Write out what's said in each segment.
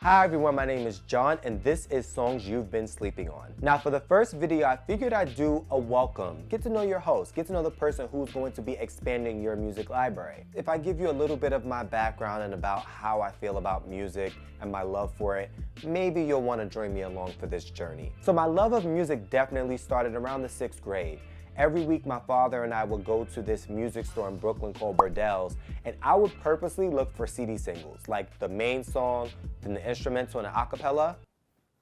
Hi everyone, my name is John and this is Songs You've Been Sleeping On. Now for the first video, I figured I'd do a welcome. Get to know your host, get to know the person who's going to be expanding your music library. If I give you a little bit of my background and about how I feel about music and my love for it, maybe you'll want to join me along for this journey. So my love of music definitely started around the 6th grade. Every week, my father and I would go to this music store in Brooklyn called Burdell's, and I would purposely look for CD singles, like the main song, then the instrumental and the acapella.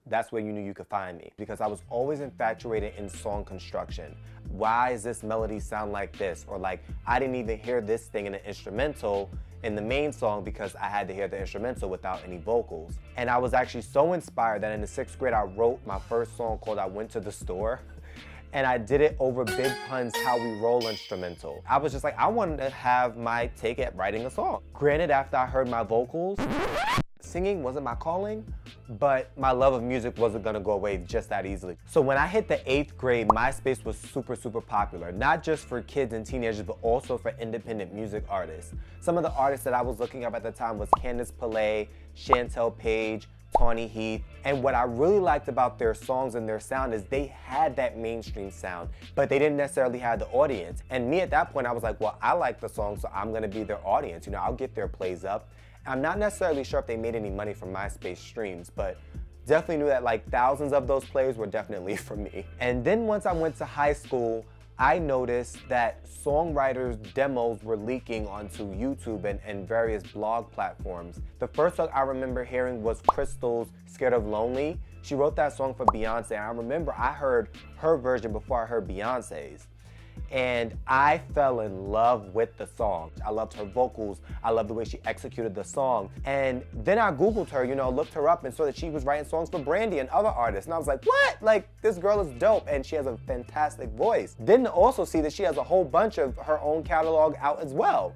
That's where you knew you could find me, because I was always infatuated in song construction. Why does this melody sound like this? Or like, I didn't even hear this thing in the instrumental in the main song because I had to hear the instrumental without any vocals. And I was actually so inspired that in the 6th grade, I wrote my first song called I Went to the Store. And I did it over Big Pun's How We Roll instrumental. I was just like, I wanted to have my take at writing a song. Granted, after I heard my vocals, singing wasn't my calling, but my love of music wasn't gonna go away just that easily. So when I hit the 8th grade, MySpace was super popular, not just for kids and teenagers, but also for independent music artists. Some of the artists that I was looking up at the time was Candace Pillay, Chantel Page, Tawny Heath, and what I really liked about their songs and their sound is they had that mainstream sound, but they didn't necessarily have the audience. And me at that point, I was like, well, I like the song, so I'm gonna be their audience. You know, I'll get their plays up. I'm not necessarily sure if they made any money from MySpace streams, but definitely knew that like thousands of those plays were definitely for me. And then once I went to high school, I noticed that songwriters' demos were leaking onto YouTube and various blog platforms. The first song I remember hearing was Crystal's Scared of Lonely. She wrote that song for Beyonce, and I remember I heard her version before I heard Beyonce's. And I fell in love with the song. I loved her vocals. I loved the way she executed the song. And then I Googled her, you know, looked her up and saw that she was writing songs for Brandy and other artists. And I was like, what? Like, this girl is dope and she has a fantastic voice. Then also see that she has a whole bunch of her own catalog out as well.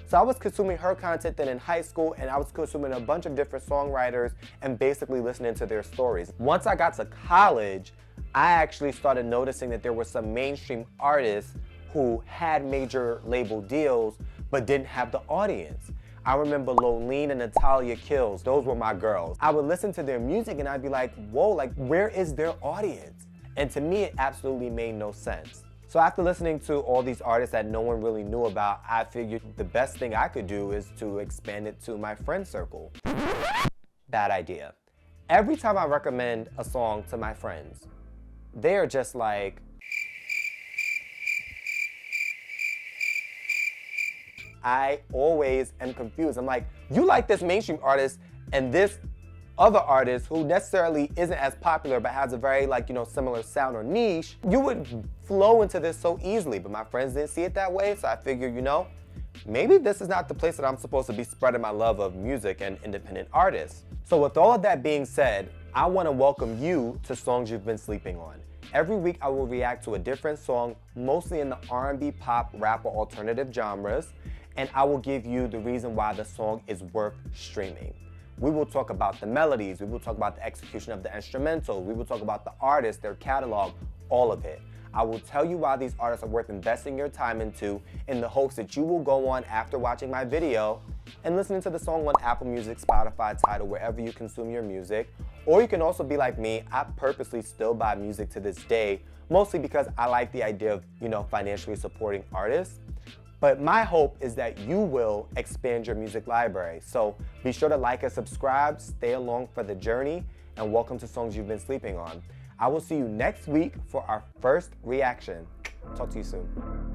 So I was consuming her content then in high school, and I was consuming a bunch of different songwriters and basically listening to their stories. Once I got to college, I actually started noticing that there were some mainstream artists who had major label deals but didn't have the audience. I remember Lolene and Natalia Kills, those were my girls. I would listen to their music and I'd be like, whoa, like where is their audience? And to me, it absolutely made no sense. So after listening to all these artists that no one really knew about, I figured the best thing I could do is to expand it to my friend circle. Bad idea. Every time I recommend a song to my friends, they're just like, I always am confused. I'm like, you like this mainstream artist and this other artist who necessarily isn't as popular but has a very like, you know, similar sound or niche, you would flow into this so easily, but my friends didn't see it that way, so I figured, you know, maybe this is not the place that I'm supposed to be spreading my love of music and independent artists. So with all of that being said, I want to welcome you to Songs You've Been Sleeping On. Every week I will react to a different song, mostly in the R&B, pop, rap, or alternative genres, and I will give you the reason why the song is worth streaming. We will talk about the melodies, we will talk about the execution of the instrumental, we will talk about the artist, their catalog, all of it. I will tell you why these artists are worth investing your time into in the hopes that you will go on after watching my video and listening to the song on Apple Music, Spotify, Tidal, wherever you consume your music. Or you can also be like me, I purposely still buy music to this day, mostly because I like the idea of, you know, financially supporting artists. But my hope is that you will expand your music library. So be sure to like and subscribe, stay along for the journey, and welcome to Songs You've Been Sleeping On. I will see you next week for our first reaction. Talk to you soon.